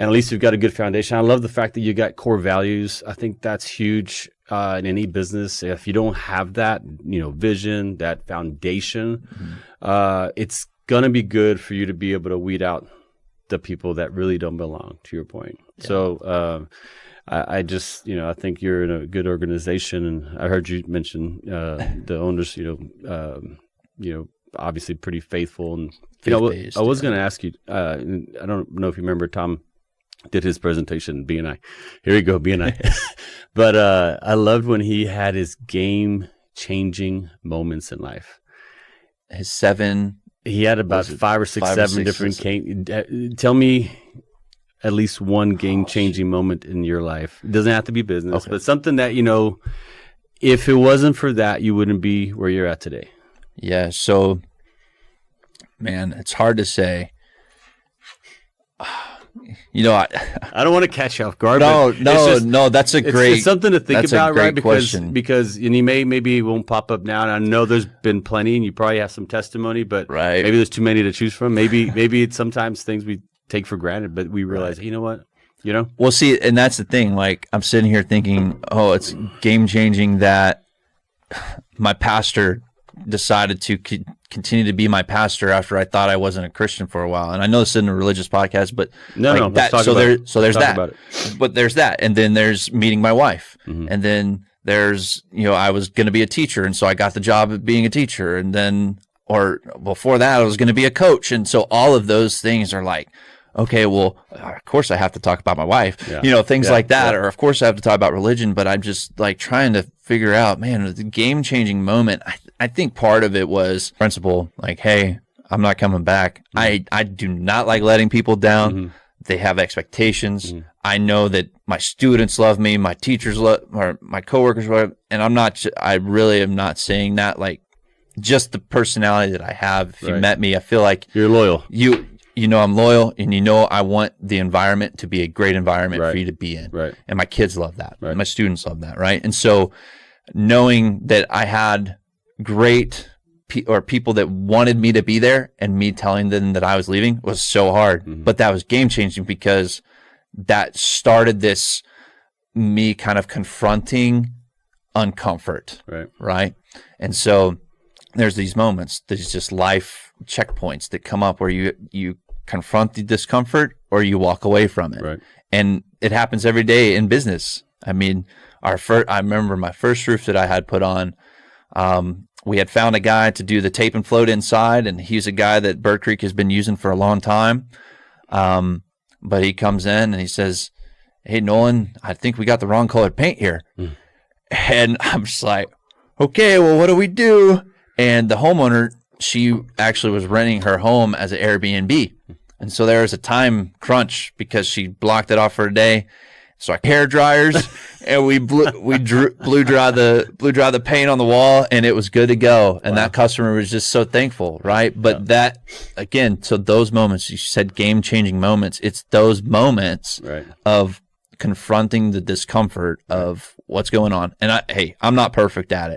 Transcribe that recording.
and at least you've got a good foundation. I love the fact that you got core values. I think that's huge in any business. If you don't have that, vision, that foundation, it's going to be good for you to be able to weed out the people that really don't belong, to your point. Yeah. So I just, I think you're in a good organization, and I heard you mention the owners, obviously pretty faithful. And I was going to ask you, I don't know if you remember, Tom did his presentation, B&I. Here we go, B&I. But I loved when he had his game-changing moments in life. His 7. He had about 5 or 6, 7 different. Tell me at least one game-changing moment in your life. It doesn't have to be business, but something that, if it wasn't for that, you wouldn't be where you're at today. Yeah. So, man, it's hard to say. I don't want to catch you off guard. No. That's a great. It's something to think about, right? Because question. and maybe it won't pop up now. And I know there's been plenty, and you probably have some testimony, but maybe there's too many to choose from. Maybe it's sometimes things we take for granted, but we realize, hey, you know what, Well, see, and that's the thing. Like, I'm sitting here thinking, it's game changing that my pastor decided to continue to be my pastor after I thought I wasn't a Christian for a while. And I know this isn't a religious podcast, but there's that. And then there's meeting my wife. Mm-hmm. And then there's, I was going to be a teacher. And so I got the job of being a teacher. And then, or before that, I was going to be a coach. And so all of those things are like, okay, well, of course I have to talk about my wife, things like that. Or of course I have to talk about religion, but I'm just like trying to figure out, man, the game-changing moment. I think part of it was principle, like, hey, I'm not coming back. Mm-hmm. I do not like letting people down. Mm-hmm. They have expectations. Mm-hmm. I know that my students love me, my teachers love, or my coworkers love, and I really am not saying that, like, just the personality that I have. If you met me, I feel like you're loyal. I'm loyal, and I want the environment to be a great environment for you to be in. Right. And my kids love that. Right. My students love that. Right. And so knowing that I had great people that wanted me to be there, and me telling them that I was leaving was so hard. Mm-hmm. But that was game changing, because that started this me kind of confronting uncomfort. Right. And so there's these moments, there's just life checkpoints that come up where you confront the discomfort or you walk away from it. Right. And it happens every day in business. I mean, I remember my first roof that I had put on, we had found a guy to do the tape and float inside, and he's a guy that Bird Creek has been using for a long time. But he comes in and he says, "Hey, Nolan, I think we got the wrong colored paint here." Mm. And I'm just like, okay, well, what do we do? And the homeowner, she actually was renting her home as an Airbnb. And so there was a time crunch because she blocked it off for a day. So I hair dryers and we blew dry the paint on the wall, and it was good to go. And that customer was just so thankful, right? But that, again, so those moments, you said game-changing moments, it's those moments of confronting the discomfort of what's going on. And I'm not perfect at it.